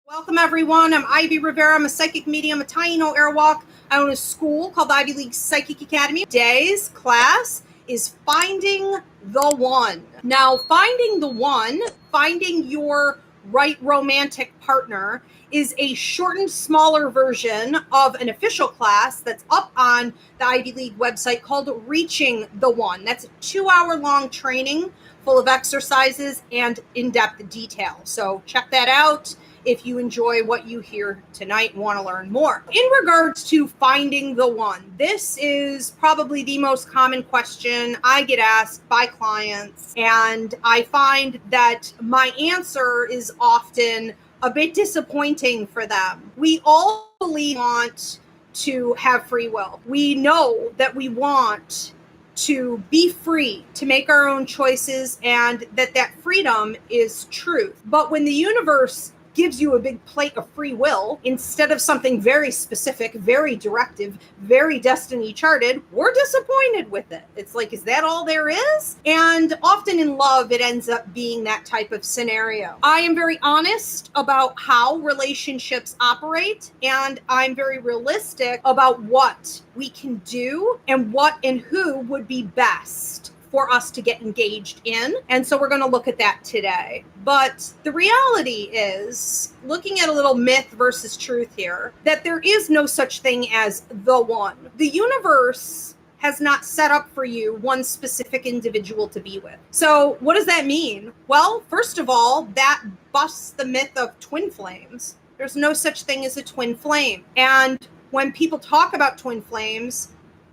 Welcome, everyone. I'm Ivy Rivera. I'm a psychic medium, a Taino airwalk. I own a school called the Ivy League Psychic Academy. Today's class is Finding the One. Now, finding the one, finding your right romantic partner, is a shortened, smaller version of an official class that's up on the Ivy League website called Reaching the One. That's a 2-hour-long training full of exercises and in-depth detail. So check that out if you enjoy what you hear tonight and want to learn more. In regards to finding the one, this is probably the most common question I get asked by clients, and I find that my answer is often a bit disappointing for them. We all want to have free will. We know that we want to be free, to make our own choices, and that freedom is truth. But when the universe gives you a big plate of free will instead of something very specific, very directive, very destiny charted, we're disappointed with it. It's like, is that all there is? And often in love, it ends up being that type of scenario. I am very honest about how relationships operate, and I'm very realistic about what we can do and what and who would be best for us to get engaged in. And so we're going to look at that today. But the reality is, looking at a little myth versus truth here, that there is no such thing as the one. The universe has not set up for you one specific individual to be with. So what does that mean? Well, first of all, that busts the myth of twin flames. There's no such thing as a twin flame. And when people talk about twin flames,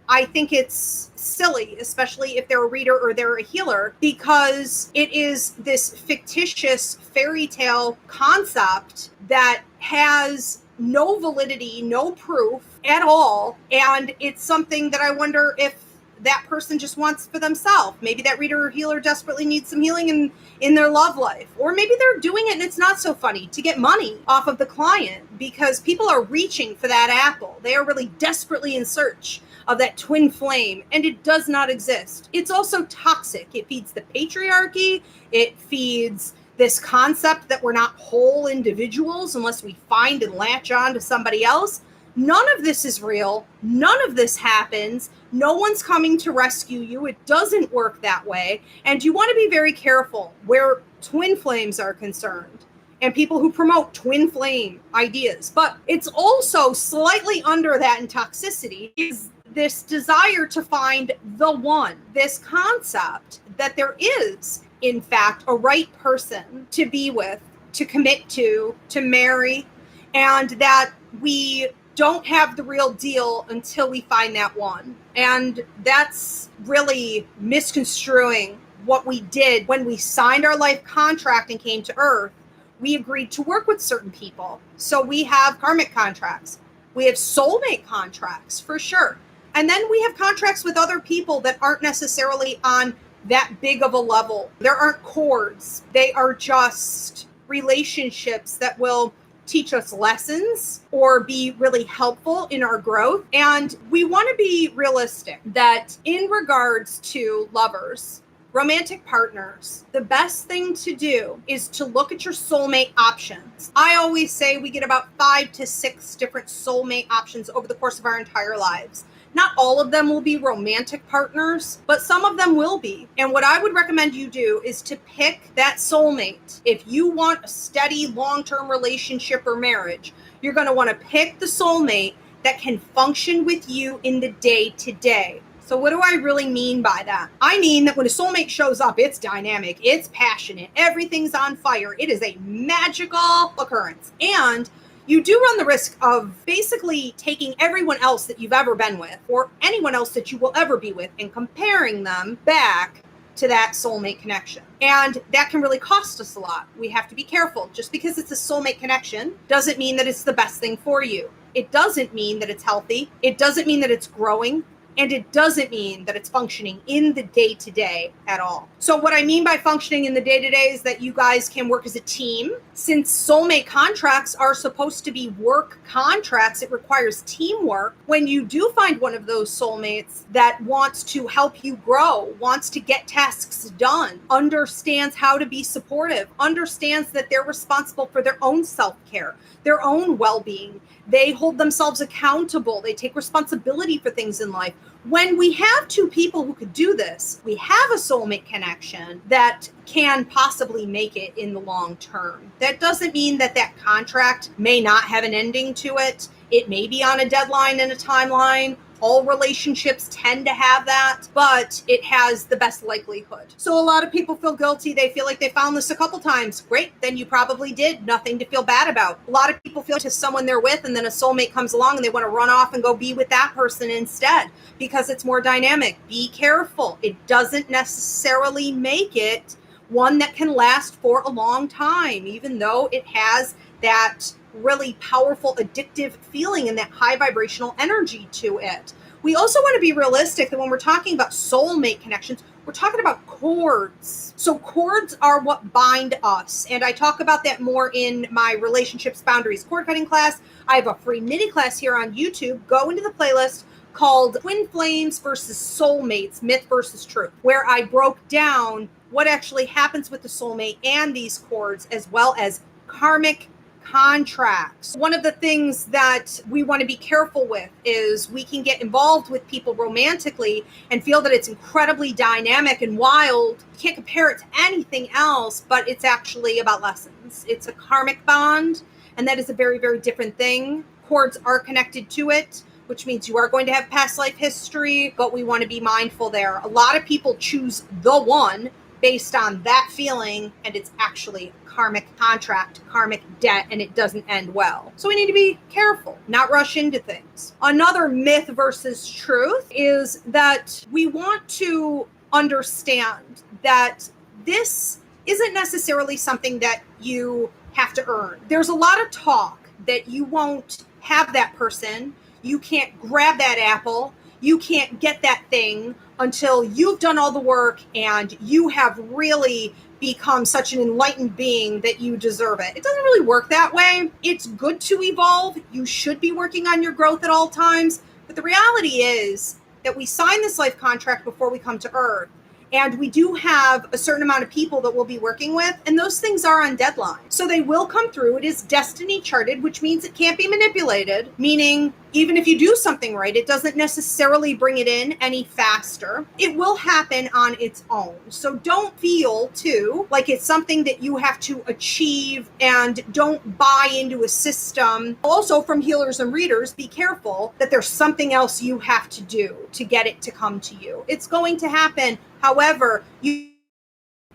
I think it's silly, especially if they're a reader or they're a healer, because it is this fictitious fairy tale concept that has no validity, no proof at all. And it's something that I wonder if that person just wants for themselves. Maybe that reader or healer desperately needs some healing in their love life. Or maybe they're doing it and it's not so funny to get money off of the client, because people are reaching for that apple. They are really desperately in search of that twin flame, and it does not exist. It's also toxic. It feeds the patriarchy. It feeds this concept that we're not whole individuals unless we find and latch on to somebody else. None of this is real. None of this happens. No one's coming to rescue you. It doesn't work that way. And you want to be very careful where twin flames are concerned and people who promote twin flame ideas. But it's also slightly under that in toxicity is this desire to find the one, this concept that there is, in fact, a right person to be with, to commit to marry, and that we don't have the real deal until we find that one. And that's really misconstruing what we did when we signed our life contract and came to Earth. We agreed to work with certain people. So we have karmic contracts. We have soulmate contracts, for sure. And then we have contracts with other people that aren't necessarily on that big of a level. There aren't cords. They are just relationships that will teach us lessons or be really helpful in our growth. And we want to be realistic that in regards to lovers, romantic partners, the best thing to do is to look at your soulmate options. I always say we get about 5 to 6 different soulmate options over the course of our entire lives. Not all of them will be romantic partners, but some of them will be. And what I would recommend you do is to pick that soulmate. If you want a steady, long-term relationship or marriage, you're going to want to pick the soulmate that can function with you in the day-to-day. So what do I really mean by that? I mean that when a soulmate shows up, it's dynamic, it's passionate, everything's on fire. It is a magical occurrence. And you do run the risk of basically taking everyone else that you've ever been with or anyone else that you will ever be with and comparing them back to that soulmate connection. And that can really cost us a lot. We have to be careful. Just because it's a soulmate connection doesn't mean that it's the best thing for you. It doesn't mean that it's healthy. It doesn't mean that it's growing. And it doesn't mean that it's functioning in the day-to-day at all. So what I mean by functioning in the day-to-day is that you guys can work as a team. Since soulmate contracts are supposed to be work contracts, it requires teamwork. When you do find one of those soulmates that wants to help you grow, wants to get tasks done, understands how to be supportive, understands that they're responsible for their own self-care, their own well-being, they hold themselves accountable, they take responsibility for things in life. When we have two people who could do this, we have a soulmate connection that can possibly make it in the long term. That doesn't mean that that contract may not have an ending to it. It may be on a deadline and a timeline. All relationships tend to have that, but it has the best likelihood. So a lot of people feel guilty. They feel like they found this a couple times. Great, then you probably did. Nothing to feel bad about. A lot of people feel to someone they're with, and then a soulmate comes along and they want to run off and go be with that person instead because it's more dynamic. Be careful. It doesn't necessarily make it one that can last for a long time, even though it has that really powerful addictive feeling and that high vibrational energy to it. We also want to be realistic that when we're talking about soulmate connections, we're talking about cords. So cords are what bind us. And I talk about that more in my relationships boundaries cord cutting class. I have a free mini class here on YouTube. Go into the playlist called Twin Flames versus Soulmates, Myth versus Truth, where I broke down what actually happens with the soulmate and these cords, as well as karmic contracts. One of the things that we want to be careful with is we can get involved with people romantically and feel that it's incredibly dynamic and wild. You can't compare it to anything else, but it's actually about lessons. It's a karmic bond, and that is a very, very different thing. Cords are connected to it, which means you are going to have past life history, but we want to be mindful there. A lot of people choose the one based on that feeling, and it's actually a karmic contract, karmic debt, and it doesn't end well. So we need to be careful, not rush into things. Another myth versus truth is that we want to understand that this isn't necessarily something that you have to earn. There's a lot of talk that you won't have that person, you can't grab that apple, you can't get that thing until you've done all the work and you have really become such an enlightened being that you deserve it. It doesn't really work that way. It's good to evolve. You should be working on your growth at all times. But the reality is that we sign this life contract before we come to Earth. And we do have a certain amount of people that we'll be working with, and those things are on deadline. So they will come through. It is destiny charted, which means it can't be manipulated, meaning even if you do something right, it doesn't necessarily bring it in any faster. It will happen on its own. So don't feel, too, like it's something that you have to achieve, and don't buy into a system. Also, from healers and readers, be careful that there's something else you have to do to get it to come to you. It's going to happen. However, you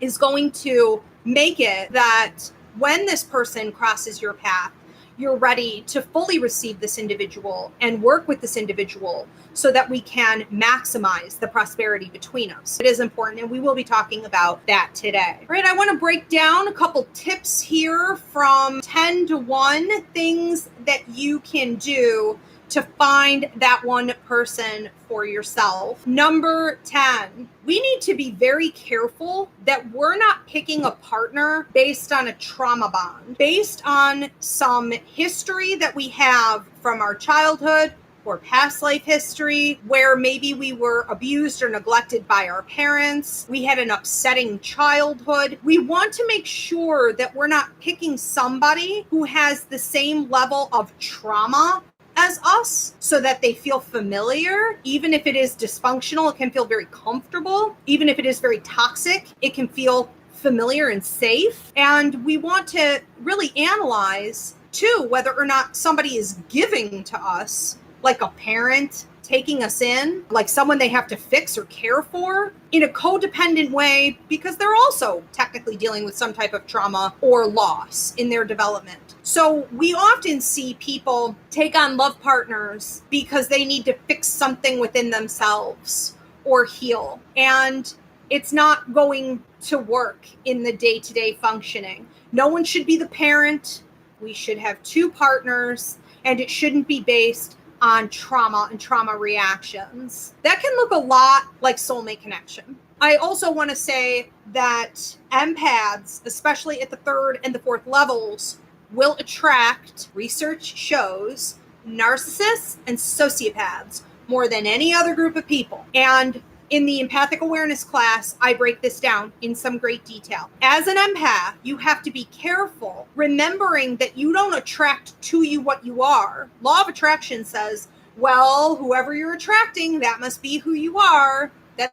is going to make it that when this person crosses your path, you're ready to fully receive this individual and work with this individual so that we can maximize the prosperity between us. It is important, and we will be talking about that today. All right, I want to break down a couple tips here from 10 to 1 things that you can do to find that one person for yourself. Number 10, we need to be very careful that we're not picking a partner based on a trauma bond, based on some history that we have from our childhood or past life history where maybe we were abused or neglected by our parents. We had an upsetting childhood. We want to make sure that we're not picking somebody who has the same level of trauma as us so that they feel familiar. Even if it is dysfunctional, it can feel very comfortable. Even if it is very toxic, it can feel familiar and safe. And we want to really analyze too whether or not somebody is giving to us, like a parent taking us in, like someone they have to fix or care for in a codependent way, because they're also technically dealing with some type of trauma or loss in their development. So we often see people take on love partners because they need to fix something within themselves or heal. And it's not going to work in the day-to-day functioning. No one should be the parent. We should have two partners, and it shouldn't be based on trauma and trauma reactions. That can look a lot like soulmate connection. I also want to say that empaths, especially at the third and the fourth levels, will attract, research shows, narcissists and sociopaths more than any other group of people. And in the empathic awareness class, I break this down in some great detail. As an empath, you have to be careful, remembering that you don't attract to you what you are. Law of attraction says, well, whoever you're attracting, that must be who you are. That's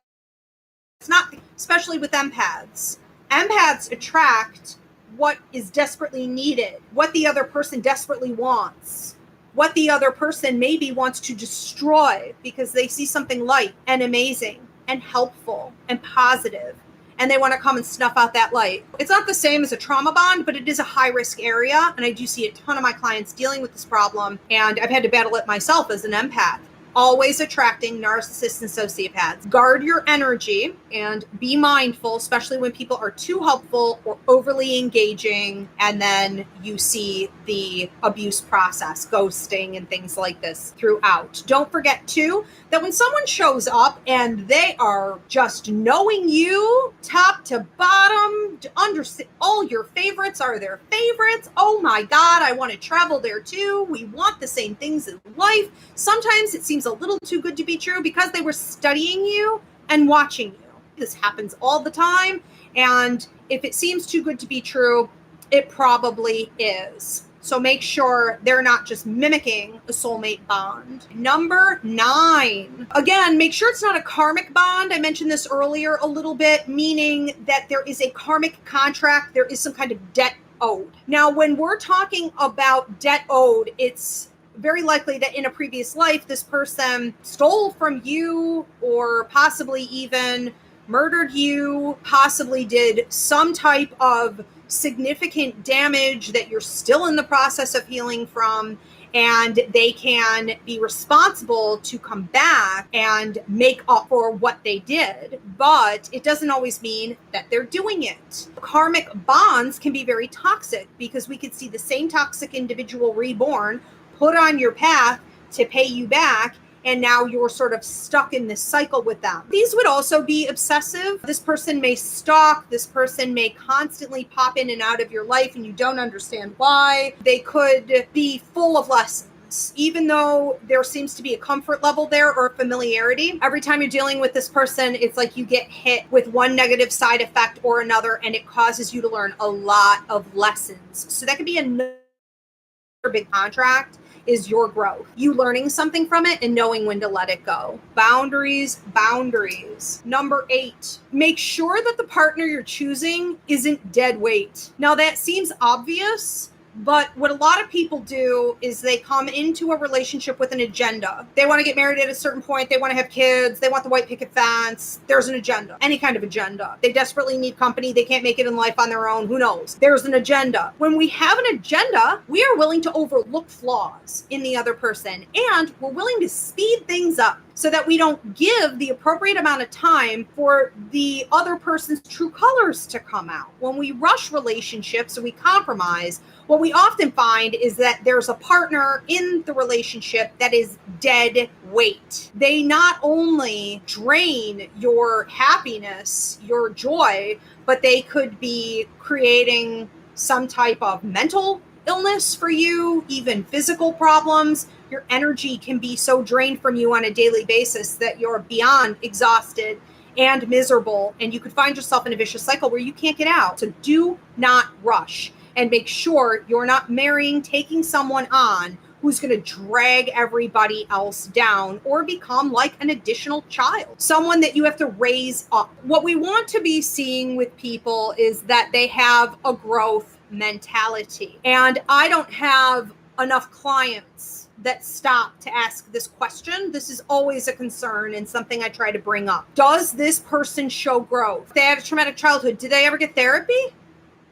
not, especially with empaths. Empaths attract what is desperately needed, what the other person desperately wants, what the other person maybe wants to destroy because they see something light and amazing and helpful and positive, and they want to come and snuff out that light. It's not the same as a trauma bond, but it is a high risk area. And I do see a ton of my clients dealing with this problem. And I've had to battle it myself as an empath. Always attracting narcissists and sociopaths. Guard your energy and be mindful, especially when people are too helpful or overly engaging. And then you see the abuse process, ghosting and things like this throughout. Don't forget too, that when someone shows up and they are just knowing you top to bottom, to understand all your favorites are their favorites. Oh my God, I want to travel there too. We want the same things in life. Sometimes it seems a little too good to be true because they were studying you and watching you. This happens all the time. And if it seems too good to be true, it probably is. So make sure they're not just mimicking a soulmate bond. Number 9. Again, make sure it's not a karmic bond. I mentioned this earlier a little bit, meaning that there is a karmic contract. There is some kind of debt owed. Now, when we're talking about debt owed, it's very likely that in a previous life, this person stole from you or possibly even murdered you, possibly did some type of significant damage that you're still in the process of healing from, and they can be responsible to come back and make up for what they did. But it doesn't always mean that they're doing it. Karmic bonds can be very toxic because we could see the same toxic individual reborn, put on your path to pay you back, and now you're sort of stuck in this cycle with them. These would also be obsessive. This person may stalk. This person may constantly pop in and out of your life and you don't understand why. They could be full of lessons. Even though there seems to be a comfort level there or familiarity, every time you're dealing with this person, it's like you get hit with one negative side effect or another, and it causes you to learn a lot of lessons. So that could be another big contract, is your growth. You learning something from it and knowing when to let it go. Boundaries, boundaries. Number 8, make sure that the partner you're choosing isn't dead weight. Now that seems obvious, but what a lot of people do is they come into a relationship with an agenda. They want to get married at a certain point. They want to have kids. They want the white picket fence. There's an agenda, any kind of agenda. They desperately need company. They can't make it in life on their own. Who knows? There's an agenda. When we have an agenda, we are willing to overlook flaws in the other person, and we're willing to speed things up so that we don't give the appropriate amount of time for the other person's true colors to come out. When we rush relationships and we compromise, what we often find is that there's a partner in the relationship that is dead weight. They not only drain your happiness, your joy, but they could be creating some type of mental illness for you, even physical problems. Your energy can be so drained from you on a daily basis that you're beyond exhausted and miserable, and you could find yourself in a vicious cycle where you can't get out. So do not rush, and make sure you're not marrying, taking someone on who's going to drag everybody else down or become like an additional child, someone that you have to raise up. What we want to be seeing with people is that they have a growth mentality. And I don't have enough clients that stop to ask this question. This is always a concern and something I try to bring up. Does this person show growth? If they had a traumatic childhood, did they ever get therapy?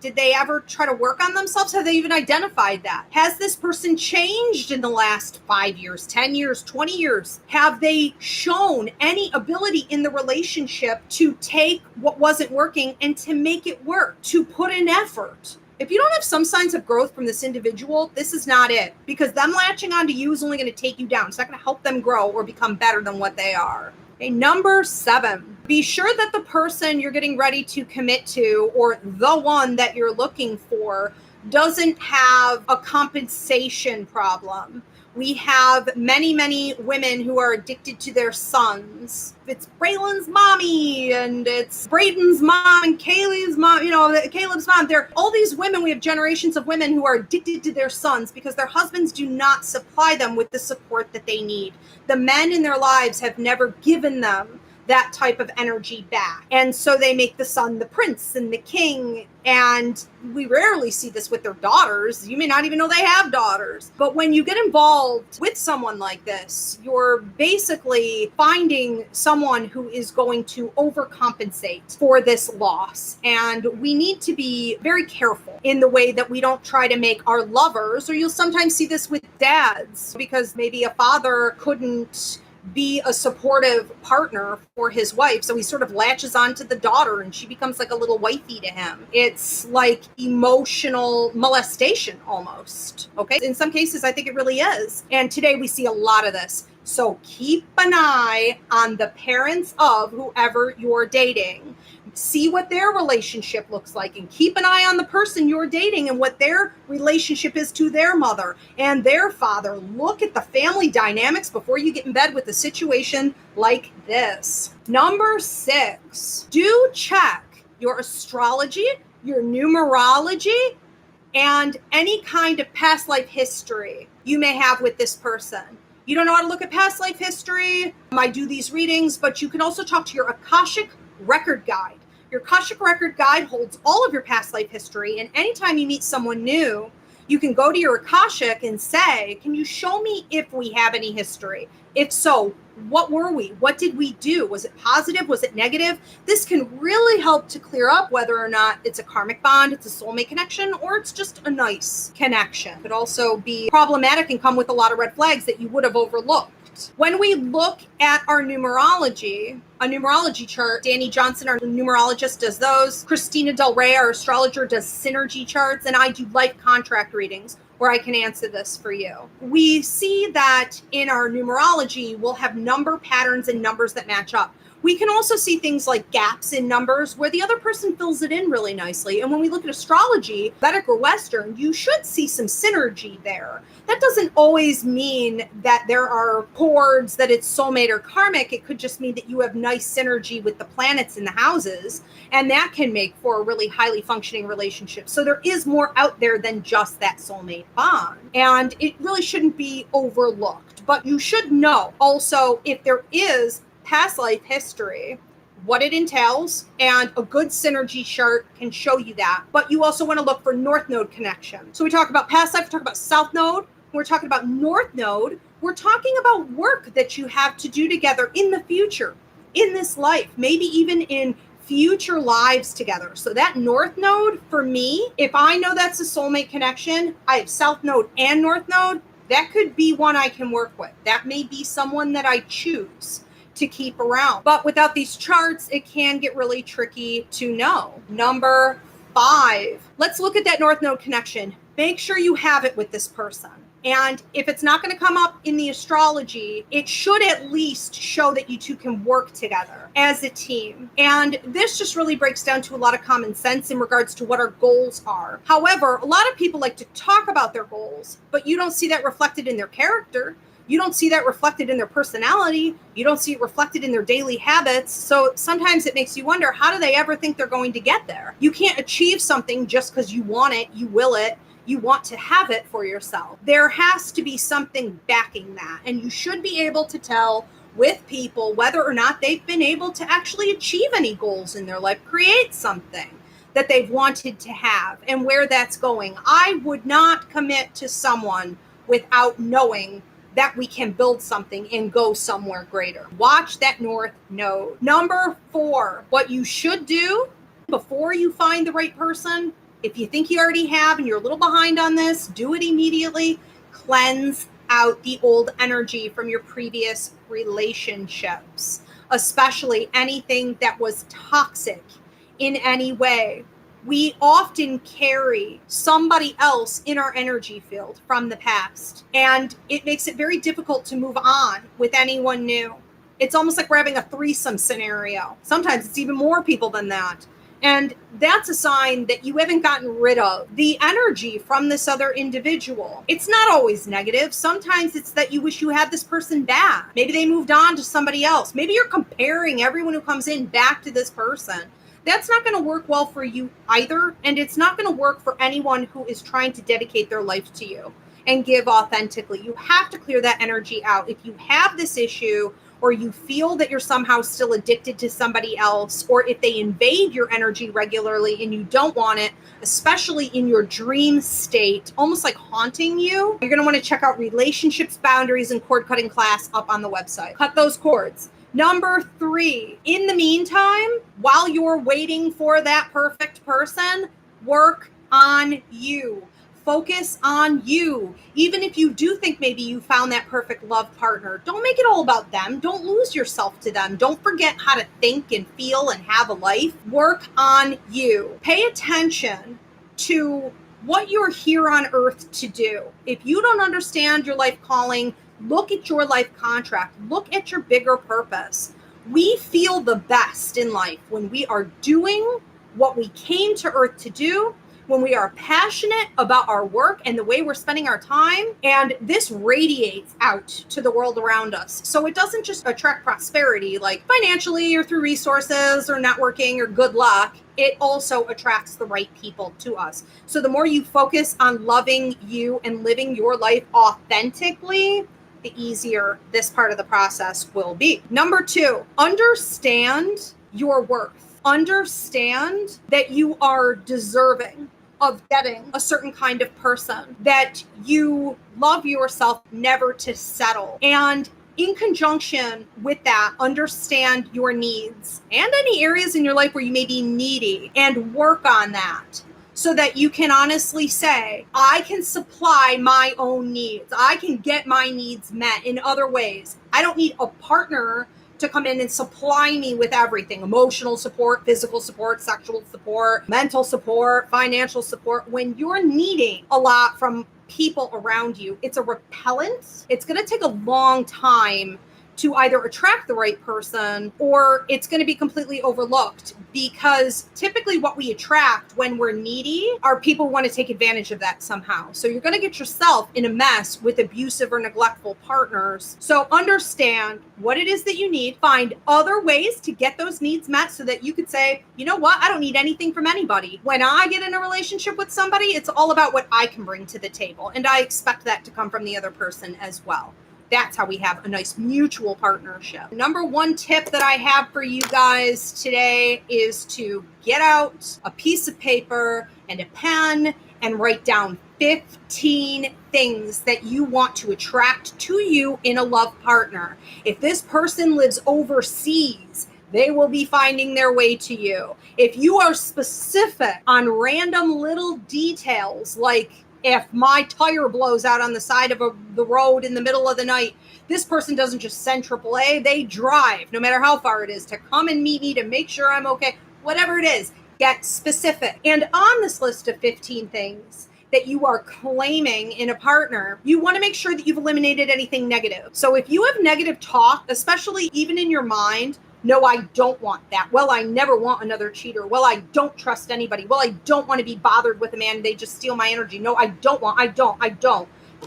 Did they ever try to work on themselves? Have they even identified that? Has this person changed in the last 5 years, 10 years, 20 years? Have they shown any ability in the relationship to take what wasn't working and to make it work, to put in effort? If you don't have some signs of growth from this individual, this is not it, because them latching onto you is only going to take you down. It's not going to help them grow or become better than what they are. Okay, number 7, be sure that the person you're getting ready to commit to, or the one that you're looking for, doesn't have a compensation problem. We have many, many women who are addicted to their sons. It's Braylon's mommy, and it's Braden's mom, and Kaylee's mom, Caleb's mom. They're all these women. We have generations of women who are addicted to their sons because their husbands do not supply them with the support that they need. The men in their lives have never given them that type of energy back. And so they make the son the prince and the king. And we rarely see this with their daughters. You may not even know they have daughters. But when you get involved with someone like this, you're basically finding someone who is going to overcompensate for this loss. And we need to be very careful in the way that we don't try to make our lovers, or you'll sometimes see this with dads, because maybe a father couldn't be a supportive partner for his wife, so he sort of latches onto the daughter and she becomes like a little wifey to him. It's like emotional molestation almost. Okay, in some cases I think it really is, and today we see a lot of this. So keep an eye on the parents of whoever you're dating. See what their relationship looks like, and keep an eye on the person you're dating and what their relationship is to their mother and their father. Look at the family dynamics before you get in bed with a situation like this. Number 6, do check your astrology, your numerology, and any kind of past life history you may have with this person. You don't know how to look at past life history? I do these readings, but you can also talk to your Akashic record guide. Your Akashic record guide holds all of your past life history, and anytime you meet someone new, you can go to your Akashic and say, can you show me if we have any history? If so, what were we? What did we do? Was it positive? Was it negative? This can really help to clear up whether or not it's a karmic bond, it's a soulmate connection, or it's just a nice connection. It could also be problematic and come with a lot of red flags that you would have overlooked. When we look at our numerology, a numerology chart, Danny Johnson, our numerologist, does those. Christina Del Rey, our astrologer, does synergy charts, and I do life contract readings where I can answer this for you. We see that in our numerology, we'll have number patterns and numbers that match up. We can also see things like gaps in numbers where the other person fills it in really nicely. And when we look at astrology, Vedic or Western, you should see some synergy there. That doesn't always mean that there are chords, that it's soulmate or karmic. It could just mean that you have nice synergy with the planets in the houses, and that can make for a really highly functioning relationship. So there is more out there than just that soulmate bond, and it really shouldn't be overlooked. But you should know also if there is past life history, what it entails, and a good synergy chart can show you that. But you also want to look for North Node connection. So we talk about past life, we talk about South Node, we're talking about North Node, we're talking about work that you have to do together in the future, in this life, maybe even in future lives together. So that North Node, for me, if I know that's a soulmate connection, I have South Node and North Node, that could be one I can work with. That may be someone that I choose to keep around. But without these charts, it can get really tricky to know. Number 5, let's look at that North Node connection. Make sure you have it with this person. And if it's not going to come up in the astrology, it should at least show that you two can work together as a team. And this just really breaks down to a lot of common sense in regards to what our goals are. However, a lot of people like to talk about their goals, but you don't see that reflected in their character. You don't see that reflected in their personality. You don't see it reflected in their daily habits. So sometimes it makes you wonder, how do they ever think they're going to get there? You can't achieve something just because you want it, you will it, you want to have it for yourself. There has to be something backing that. And you should be able to tell with people whether or not they've been able to actually achieve any goals in their life, create something that they've wanted to have and where that's going. I would not commit to someone without knowing that we can build something and go somewhere greater. Watch that North Node. Number 4, what you should do before you find the right person, if you think you already have and you're a little behind on this, do it immediately. Cleanse out the old energy from your previous relationships, especially anything that was toxic in any way. we often carry somebody else in our energy field from the past. And it makes it very difficult to move on with anyone new. It's almost like we're having a threesome scenario. Sometimes it's even more people than that. And that's a sign that you haven't gotten rid of the energy from this other individual. It's not always negative. Sometimes it's that you wish you had this person back. Maybe they moved on to somebody else. Maybe you're comparing everyone who comes in back to this person. That's not going to work well for you either. And it's not going to work for anyone who is trying to dedicate their life to you and give authentically. You have to clear that energy out. If you have this issue, or you feel that you're somehow still addicted to somebody else, or if they invade your energy regularly and you don't want it, especially in your dream state, almost like haunting you, you're going to want to check out relationships, boundaries, and cord cutting class up on the website. Cut those cords. Number 3, in the meantime, while you're waiting for that perfect person, work on you. Focus on you. Even if you do think maybe you found that perfect love partner, don't make it all about them. Don't lose yourself to them. Don't forget how to think and feel and have a life. Work on you. Pay attention to what you're here on earth to do. If you don't understand your life calling, look at your life contract. Look at your bigger purpose. We feel the best in life when we are doing what we came to earth to do, when we are passionate about our work and the way we're spending our time, and this radiates out to the world around us. So it doesn't just attract prosperity, like financially or through resources or networking or good luck. It also attracts the right people to us. So the more you focus on loving you and living your life authentically, the easier this part of the process will be. Number 2, understand your worth. Understand that you are deserving of getting a certain kind of person, that you love yourself never to settle. And in conjunction with that, understand your needs and any areas in your life where you may be needy, and work on that so that you can honestly say, I can supply my own needs. I can get my needs met in other ways. I don't need a partner to come in and supply me with everything: emotional support, physical support, sexual support, mental support, financial support. When you're needing a lot from people around you, it's a repellent. It's going to take a long time to either attract the right person, or it's going to be completely overlooked, because typically what we attract when we're needy are people who want to take advantage of that somehow. So you're going to get yourself in a mess with abusive or neglectful partners. So understand what it is that you need. Find other ways to get those needs met so that you could say, you know what? I don't need anything from anybody. When I get in a relationship with somebody, it's all about what I can bring to the table. And I expect that to come from the other person as well. That's how we have a nice mutual partnership. Number 1 tip that I have for you guys today is to get out a piece of paper and a pen and write down 15 things that you want to attract to you in a love partner. If this person lives overseas, they will be finding their way to you. If you are specific on random little details, like if my tire blows out on the side of the road in the middle of the night, this person doesn't just send AAA, they drive, no matter how far it is, to come and meet me to make sure I'm okay. Whatever it is, get specific. And on this list of 15 things that you are claiming in a partner, you want to make sure that you've eliminated anything negative. So if you have negative talk, especially even in your mind, no, I don't want that. Well, I never want another cheater. Well, I don't trust anybody. Well, I don't want to be bothered with a man. They just steal my energy. No, I don't.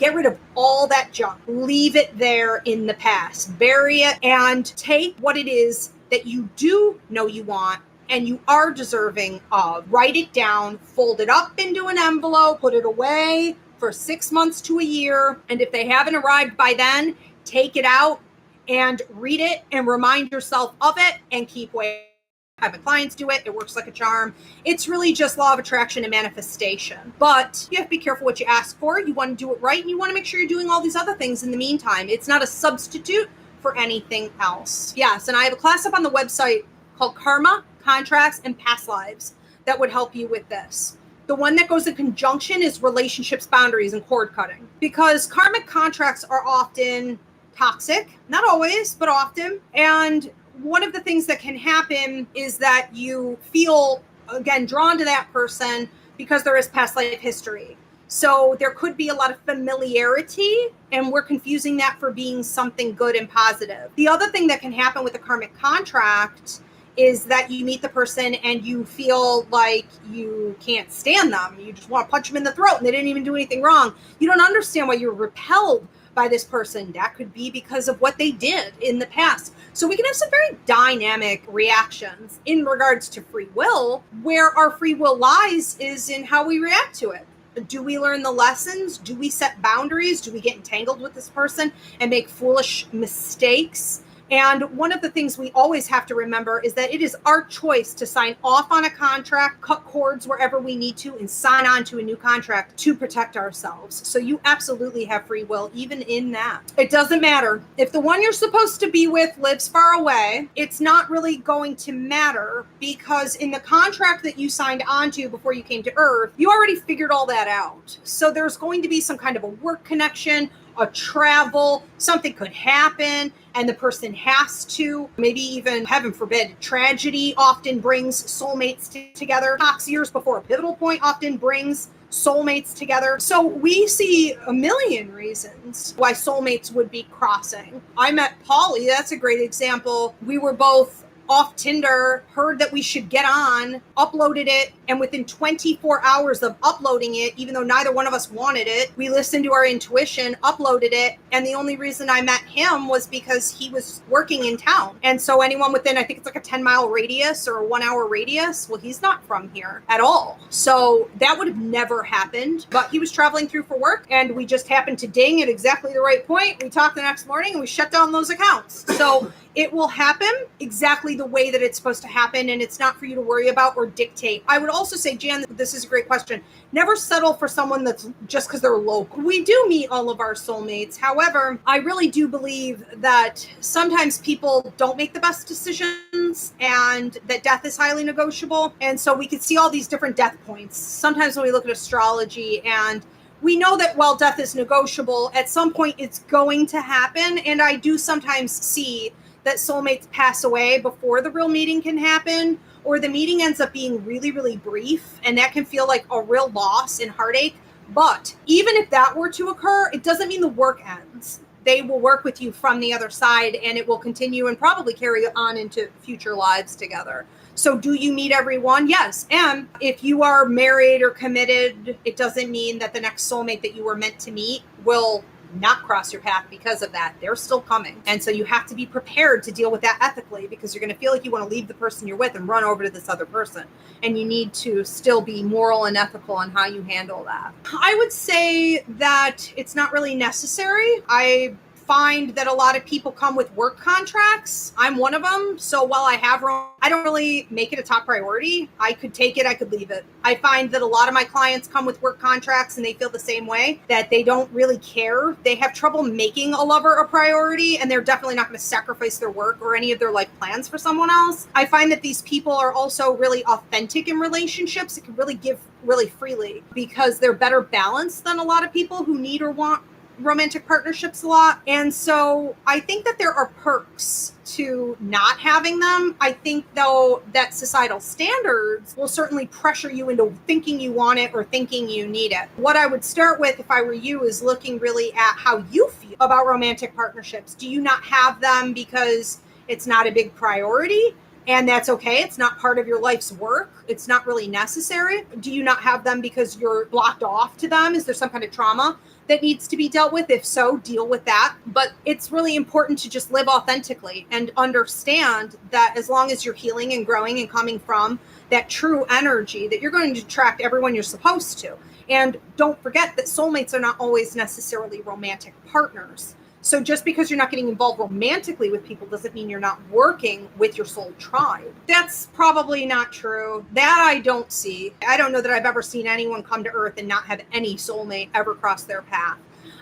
Get rid of all that junk. Leave it there in the past. Bury it and take what it is that you do know you want and you are deserving of. Write it down, fold it up into an envelope, put it away for 6 months to a year. And if they haven't arrived by then, take it out and read it and remind yourself of it and keep waiting. Having clients do it, it works like a charm. It's really just law of attraction and manifestation. But you have to be careful what you ask for. You want to do it right, and you want to make sure you're doing all these other things in the meantime. It's not a substitute for anything else. Yes, and I have a class up on the website called Karma, Contracts, and Past Lives that would help you with this. The one that goes in conjunction is relationships, boundaries, and cord cutting. Because karmic contracts are often toxic, not always, but often. And one of the things that can happen is that you feel again, drawn to that person because there is past life history. So there could be a lot of familiarity, and we're confusing that for being something good and positive. The other thing that can happen with a karmic contract is that you meet the person and you feel like you can't stand them. You just want to punch them in the throat and they didn't even do anything wrong. You don't understand why you're repelled by this person. That could be because of what they did in the past. So we can have some very dynamic reactions in regards to free will. Where our free will lies is in how we react to it. Do we learn the lessons? Do we set boundaries? Do we get entangled with this person and make foolish mistakes? And one of the things we always have to remember is that it is our choice to sign off on a contract, cut cords wherever we need to, and sign on to a new contract to protect ourselves. So you absolutely have free will, even in that. It doesn't matter. If the one you're supposed to be with lives far away, it's not really going to matter, because in the contract that you signed onto before you came to Earth, you already figured all that out. So there's going to be some kind of a work connection, a travel, something could happen, and the person has to, maybe even, heaven forbid, tragedy often brings soulmates together. Talks years before a pivotal point often brings soulmates together. So we see a million reasons why soulmates would be crossing. I met Polly, that's a great example. We were both off Tinder, heard that we should get on, uploaded it, and within 24 hours of uploading it, even though neither one of us wanted it, we listened to our intuition, uploaded it, and the only reason I met him was because he was working in town. And so anyone within, I think it's like a 10-mile radius or a 1-hour radius, well, he's not from here at all. So that would have never happened, but he was traveling through for work, and we just happened to ding at exactly the right point. We talked the next morning, and we shut down those accounts. So it will happen exactly the way that it's supposed to happen, and it's not for you to worry about or dictate. I would also say, Jan, this is a great question. Never settle for someone that's just because they're local. We do meet all of our soulmates. However, I really do believe that sometimes people don't make the best decisions and that death is highly negotiable. And so we can see all these different death points. Sometimes when we look at astrology, and we know that while death is negotiable, at some point it's going to happen. And I do sometimes see that soulmates pass away before the real meeting can happen, or the meeting ends up being really, really brief, and that can feel like a real loss and heartache. But even if that were to occur, it doesn't mean the work ends. They will work with you from the other side, and it will continue and probably carry on into future lives together. So do you meet everyone? Yes. And if you are married or committed, it doesn't mean that the next soulmate that you were meant to meet will not cross your path because of that. They're still coming. And so you have to be prepared to deal with that ethically, because you're going to feel like you want to leave the person you're with and run over to this other person. And you need to still be moral and ethical on how you handle that. I would say that it's not really necessary. I find that a lot of people come with work contracts. I'm one of them. So while I don't really make it a top priority. I could take it, I could leave it. I find that a lot of my clients come with work contracts and they feel the same way, that they don't really care. They have trouble making a lover a priority, and they're definitely not going to sacrifice their work or any of their life plans for someone else. I find that these people are also really authentic in relationships. It can really give really freely because they're better balanced than a lot of people who need or want romantic partnerships a lot. And so I think that there are perks to not having them. I think, though, that societal standards will certainly pressure you into thinking you want it or thinking you need it. What I would start with, if I were you, is looking really at how you feel about romantic partnerships. Do you not have them because it's not a big priority? And that's okay. It's not part of your life's work. It's not really necessary. Do you not have them because you're blocked off to them? Is there some kind of trauma that needs to be dealt with? If so, deal with that. But it's really important to just live authentically and understand that as long as you're healing and growing and coming from that true energy, that you're going to attract everyone you're supposed to. And don't forget that soulmates are not always necessarily romantic partners. So just because you're not getting involved romantically with people doesn't mean you're not working with your soul tribe. That's probably not true. That I don't see. I don't know that I've ever seen anyone come to Earth and not have any soulmate ever cross their path.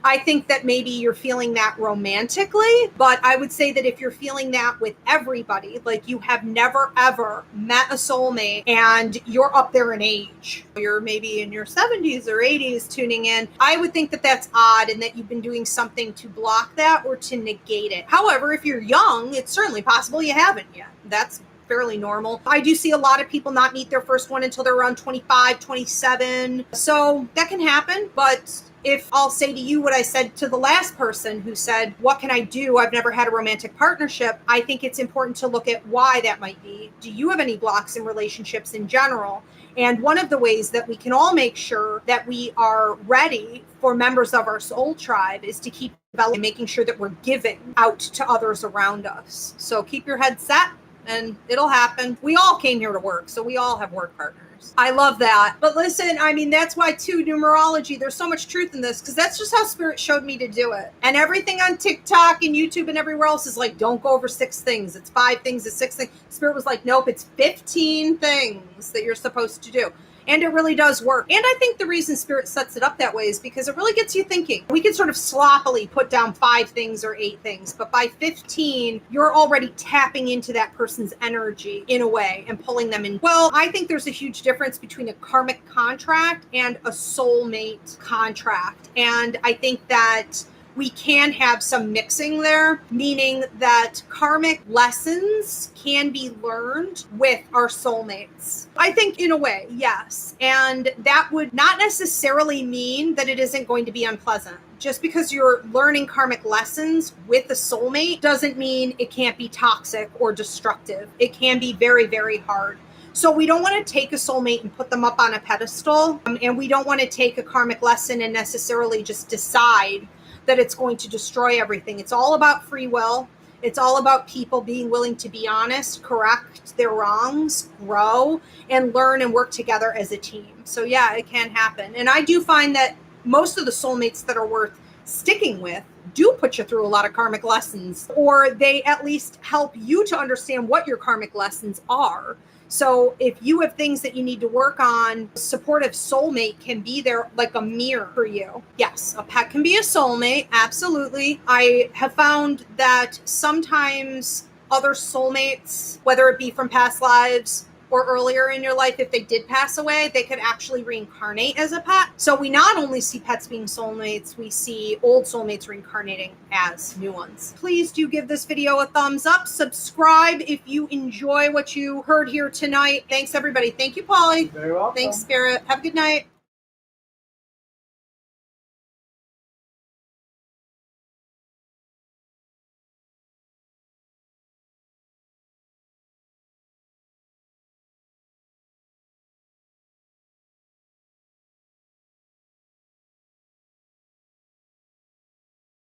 I think that maybe you're feeling that romantically, but I would say that if you're feeling that with everybody, like you have never ever met a soulmate and you're up there in age, you're maybe in your 70s or 80s tuning in, I would think that that's odd and that you've been doing something to block that or to negate it. However, if you're young, it's certainly possible you haven't yet. That's fairly normal. I do see a lot of people not meet their first one until they're around 25, 27. So that can happen. But if I'll say to you what I said to the last person who said, what can I do? I've never had a romantic partnership. I think it's important to look at why that might be. Do you have any blocks in relationships in general? And one of the ways that we can all make sure that we are ready for members of our soul tribe is to keep developing, making sure that we're giving out to others around us. So keep your head set and it'll happen. We all came here to work, so we all have work partners. I love that. But listen, I mean, that's why too, numerology, there's so much truth in this because that's just how Spirit showed me to do it. And everything on TikTok and YouTube and everywhere else is like, don't go over 6 things. It's 5 things, it's 6 things. Spirit was like, nope, it's 15 things that you're supposed to do. And it really does work. And I think the reason Spirit sets it up that way is because it really gets you thinking. We can sort of sloppily put down 5 things or 8 things, but by 15, you're already tapping into that person's energy in a way and pulling them in. Well, I think there's a huge difference between a karmic contract and a soulmate contract. And I think that we can have some mixing there, meaning that karmic lessons can be learned with our soulmates. I think in a way, yes. And that would not necessarily mean that it isn't going to be unpleasant. Just because you're learning karmic lessons with a soulmate doesn't mean it can't be toxic or destructive. It can be very, very hard. So we don't want to take a soulmate and put them up on a pedestal. And we don't want to take a karmic lesson and necessarily just decide that it's going to destroy everything. It's all about free will. It's all about people being willing to be honest, correct their wrongs, grow, and learn and work together as a team. So yeah, it can happen. And I do find that most of the soulmates that are worth sticking with do put you through a lot of karmic lessons, or they at least help you to understand what your karmic lessons are. So if you have things that you need to work on, a supportive soulmate can be there like a mirror for you. Yes, a pet can be a soulmate. Absolutely. I have found that sometimes other soulmates, whether it be from past lives or earlier in your life, if they did pass away, they could actually reincarnate as a pet. So we not only see pets being soulmates, we see old soulmates reincarnating as new ones. Please do give this video a thumbs up. Subscribe if you enjoy what you heard here tonight. Thanks, everybody. Thank you, Polly. Very welcome. Thanks, Spirit. Have a good night.